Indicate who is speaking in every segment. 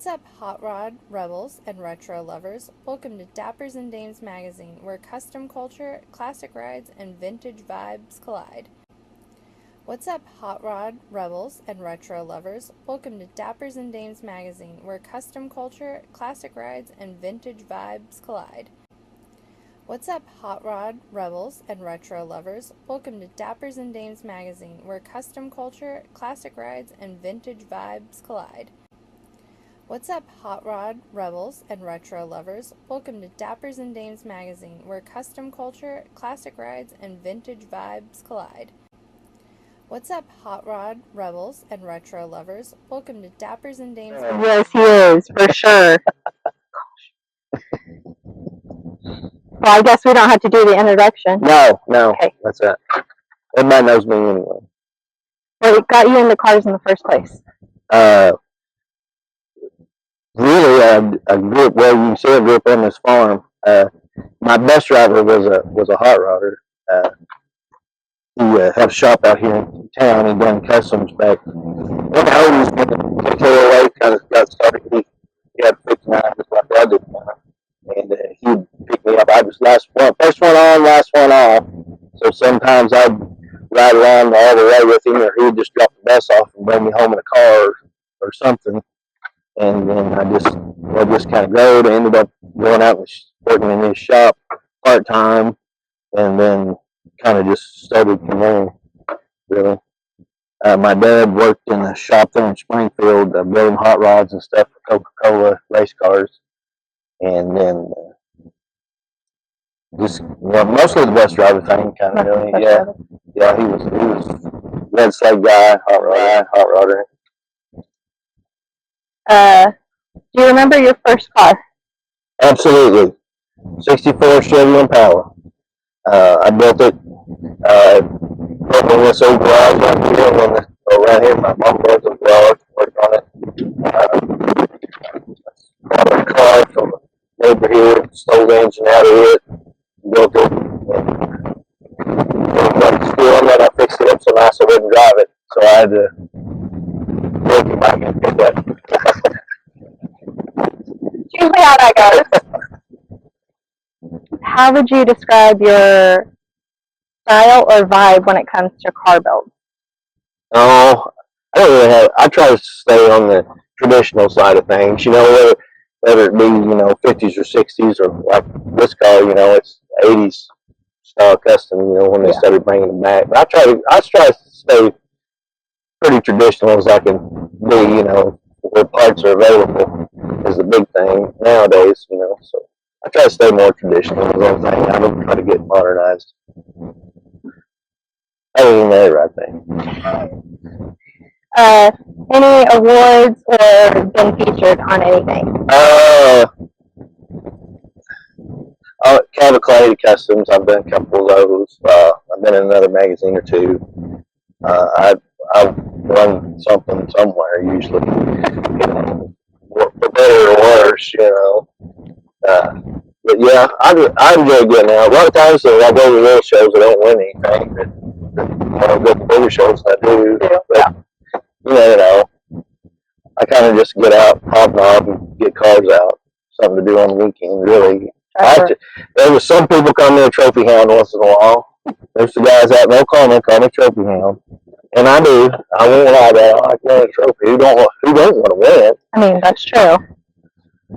Speaker 1: What's up, hot rod rebels and retro lovers? Welcome to Dappers and Dames magazine, where custom culture, classic rides, and vintage vibes collide. What's up, hot rod rebels and retro lovers? Welcome to Dappers and Dames magazine, where custom culture, classic rides, and vintage vibes collide. What's up, hot rod rebels and retro lovers? Welcome to Dappers and Dames magazine, where custom culture, classic rides, and vintage vibes collide. What's up, hot rod rebels and retro lovers? Welcome to Dappers and Dames magazine, where custom culture, classic rides, and vintage vibes collide. What's up, hot rod rebels and retro lovers? Welcome to Dappers and Dames.
Speaker 2: Yes, he is, for sure. Well, I guess we don't have to do the introduction.
Speaker 3: No,
Speaker 2: Okay.
Speaker 3: that's it. Everybody knows me anyway.
Speaker 2: What got you in the cars in the first place?
Speaker 3: Really, I grew up, well, you can see I grew up on this farm. My bus driver was a hot rodder. He had a shop out here in town. He done customs back when I was in the KOA, kind of got started. He had 59 just like I did now. And he'd pick me up. I was first one on, last one off. So sometimes I'd ride around all the way with him, or he'd just drop the bus off and bring me home in a car or something. And then I just kind of growed. I ended up going out and working in his shop part time, and then kind of just started from there. Really, my dad worked in a shop there in Springfield, building hot rods and stuff for Coca-Cola race cars, and then mostly the bus driver thing, kind of really. Yeah, he was red sled guy, hot rodder.
Speaker 2: Do you remember your first car?
Speaker 3: Absolutely. 64 Chevy Impala. I built it built in this old garage around here. My mom built a garage, worked on it. Bought a car from a neighbor here, stole the engine out of it, built it. Went to school, and then I fixed it up so nice I wouldn't drive it. So I had to work it back and pick that.
Speaker 2: Usually how that goes. How would you describe your style or vibe when it comes to car builds?
Speaker 3: Oh, I don't really have. I try to stay on the traditional side of things. Whether it be 50s or 60s, or like this car, it's 80s style custom. When they started bringing them back. But I try to stay pretty traditional as I can be. Where parts are available is the big thing nowadays. So I try to stay more traditional. Is the only thing. I don't try to get modernized. Other than that, right there.
Speaker 2: Any awards or been featured on anything?
Speaker 3: Calvin Clay Customs. I've done a couple of those. I've been in another magazine or two. I've run something somewhere usually. For better or worse, But yeah, I enjoy getting out. A lot of times, I go to little shows, I don't win anything. But I go to bigger shows than I do. But, I kind of just get out, hobnob, and get cars out. Something to do on the weekend, really. There was some people come to a trophy hound once in a while. There's the guys out, no comment, call me trophy hound. And I do. I won't lie that I like winning a trophy. Who don't want to win?
Speaker 2: I mean, that's true.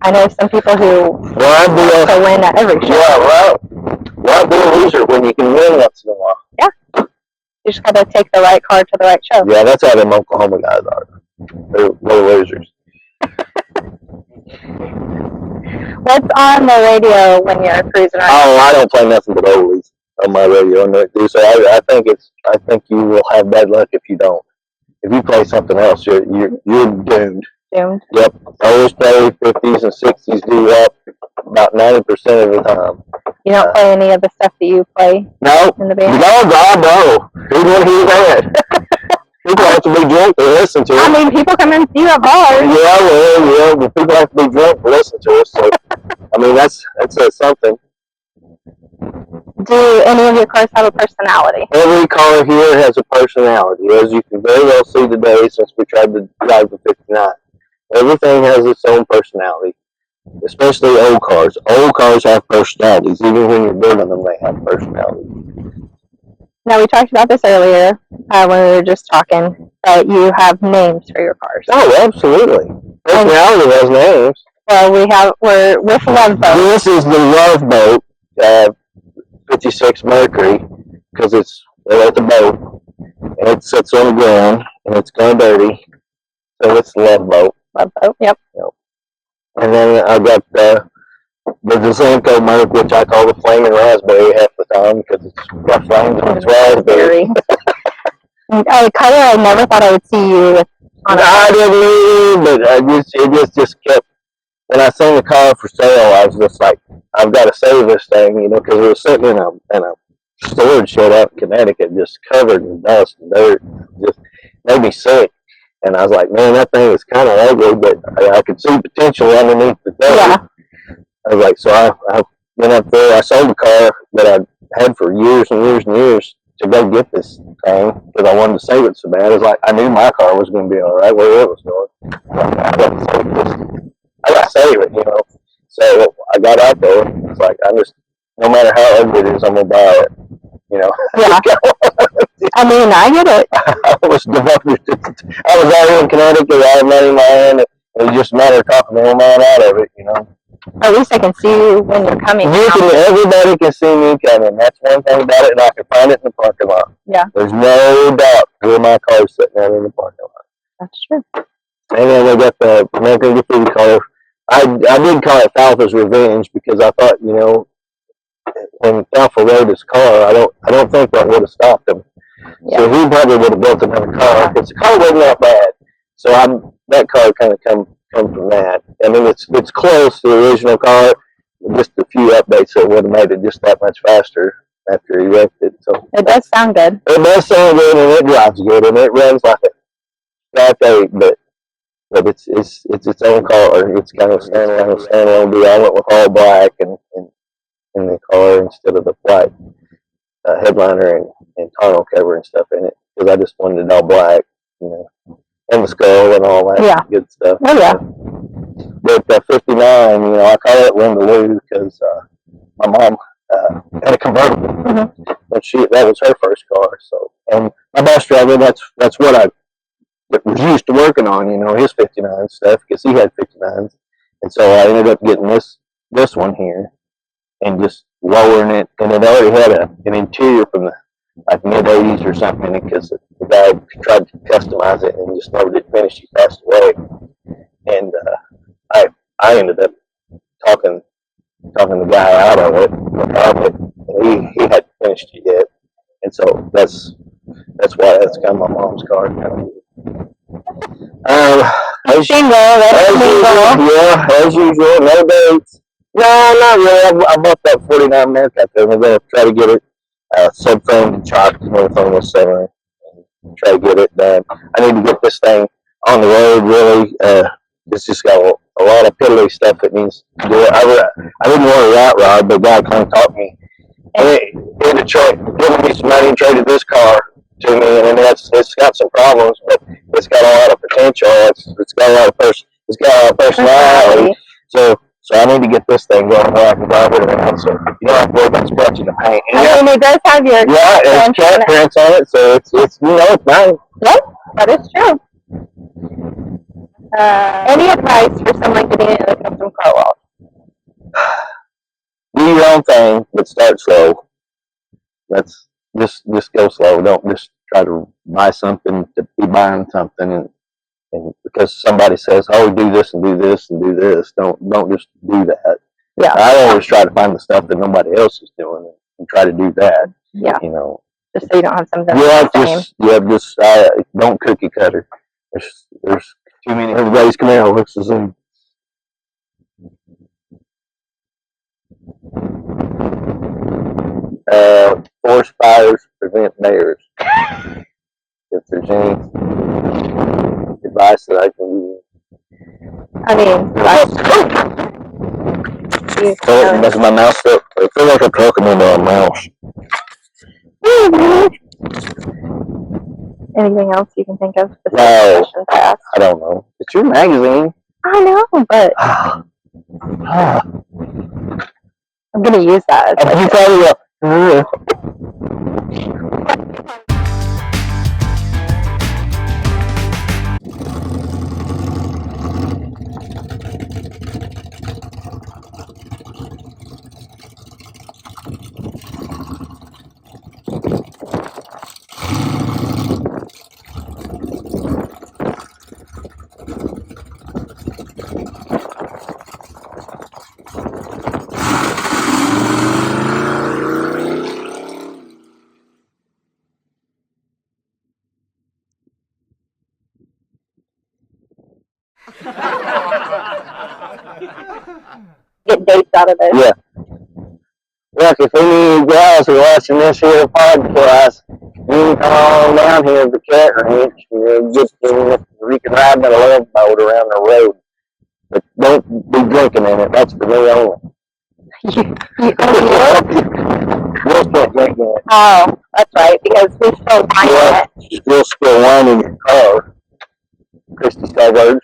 Speaker 2: I know some people who want to win at every show.
Speaker 3: Yeah, well, why be a loser when you can win once in a while?
Speaker 2: Yeah. You just got to take the right car to the right show.
Speaker 3: Yeah, that's how them Oklahoma guys are. They're losers.
Speaker 2: What's on the radio when you're cruising around?
Speaker 3: Oh, I don't play nothing but oldies on my radio. So I think you will have bad luck if you don't. If you play something else, you're doomed.
Speaker 2: Doomed?
Speaker 3: Yep. I always play 50s and 60s doo up about 90% of the time.
Speaker 2: You don't play any of the stuff that you play in the band?
Speaker 3: No, God, no. Who'd want to hear that? People have to be drunk to listen to it.
Speaker 2: I mean, people come and see you at bars.
Speaker 3: Yeah, but people have to be drunk to listen to us. So, I mean, that's something.
Speaker 2: Do any of your cars have a personality?
Speaker 3: Every car here has a personality, as you can very well see today since we tried to drive the 59. Everything has its own personality, especially old cars. Old cars have personalities. Even when you're building them, they have personality.
Speaker 2: Now, we talked about this earlier when we were just talking, but you have names for your cars.
Speaker 3: Oh, absolutely. Personality has names.
Speaker 2: Well, we're with Love Boat.
Speaker 3: This is the Love Boat, 56 Mercury, because it's at the boat, and it sits on the ground, and it's kind of dirty, so it's the Love Boat.
Speaker 2: Love Boat, yep.
Speaker 3: And then I got the Zanko Merc, which I call the Flaming Raspberry half the time, because it's got flames and it's raspberry.
Speaker 2: A color I never thought I would see you with.
Speaker 3: I didn't either, but it just kept. When I seen the car for sale, I was just like, I've got to save this thing, you know, because it was sitting in a storage shed out in Connecticut, just covered in dust and dirt. Just made me sick. And I was like, man, that thing is kind of ugly, but I could see potential underneath the dirt.
Speaker 2: Yeah.
Speaker 3: I was like, so I went up there. I sold the car that I had for years and years and years to go get this thing because I wanted to save it so bad. It was like I knew my car was going to be all right where it was going. I got to save this. I got to save it, you know. So I got out there. It's like no matter how ugly it is, I'm going to buy it. You know.
Speaker 2: Yeah. I mean, I get it.
Speaker 3: I was devoted. I was out here in Connecticut. I had money in my hand. It was just a matter of talking my mind out of it, you know.
Speaker 2: At least I can see you when you're coming.
Speaker 3: Everybody can see me coming. That's one thing about it, and I can find it in the parking lot.
Speaker 2: Yeah.
Speaker 3: There's no doubt where my car's sitting out in the parking lot.
Speaker 2: That's true.
Speaker 3: And then we got the American Graffiti car. I did call it Falfa's Revenge because I thought, you know, when Falfa rode his car, I don't think that would have stopped him. Yeah. So he probably would have built another car because the car wasn't that bad. So that car kind of come from that. I mean, it's close to the original car. Just a few updates that would have made it just that much faster after he wrecked it. So
Speaker 2: it does sound good.
Speaker 3: It does sound good, and it drives good, and it runs like a Golf 8, but it's its own car. It's kind of standalone deal. I went with all black in the car instead of the white headliner and tonneau cover and stuff in it because I just wanted it all black, you know, and the skull and all that good stuff.
Speaker 2: Oh yeah.
Speaker 3: But 59, you know, I call it Linda Lou because my mom had a convertible, but that was her first car. So, and my bus driver, that's what I was used to working on, you know, his 59 stuff because he had 59s, and so I ended up getting this one here and just lowering it, and it already had an interior from the mid 80s or something because the guy tried to customize it and just never did finish. He passed away, and I ended up talking the guy out of it. And he hadn't finished it yet, and so that's why that's kind of my mom's car. As usual, no dates. No, not really. I bought that 49 Merc out there. We're going to try to get it subframed and chopped and everything this summer and try to get it done. I need to get this thing on the road, really. It's just got a lot of piddly stuff that needs to do it. I didn't want a rat rod, but God kind of taught me. And in Detroit, giving me some money and traded this car to me, and it's got some problems, but it's got a lot of potential. It's got a lot of personality. So I need to get this thing going where I can drive it around. So you don't have to worry about scratching the paint.
Speaker 2: And it does have your
Speaker 3: there's cat prints on it, so it's it's nice.
Speaker 2: Yep, that is true. Any advice for someone getting into the custom car world?
Speaker 3: Do your own thing, but start slow. That's just go slow. Don't just try to buy something to be buying something and because somebody says, "Oh, do this and do this and do this," don't just do that.
Speaker 2: Yeah.
Speaker 3: I always try to find the stuff that nobody else is doing and try to do that.
Speaker 2: Yeah.
Speaker 3: You know.
Speaker 2: Just so you don't have something.
Speaker 3: Just don't cookie cutter. There's too many. Everybody's Camaro looks the same. Forest fires prevent bears. If there's any advice that I can use.
Speaker 2: I mean,
Speaker 3: that's my mouse. I feel like I'm talking into a mouse.
Speaker 2: Anything else you can think of?
Speaker 3: No, I don't know. It's your magazine.
Speaker 2: I know, but I'm gonna use that.
Speaker 3: You probably will.
Speaker 2: Get dates out of this.
Speaker 3: Yeah. Look, if any gals are watching this here podcast, you can come on down here to the cat ranch and we can ride the love boat around the road. But don't be drinking in it. That's for me only. We'll can't drink in it.
Speaker 2: Oh, that's right, because we still wine it.
Speaker 3: You'll spill wine in your car. Christy Starburst.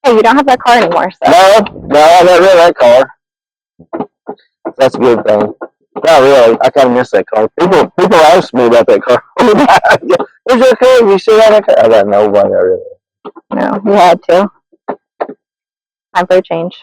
Speaker 2: Hey, you don't have that car anymore, so.
Speaker 3: No, I got rid of that car. That's a good thing. Not really. I kind of miss that car. People ask me about that car. Where's your car? You still have that car? I got nobody.
Speaker 2: No, you had to. Time for a change.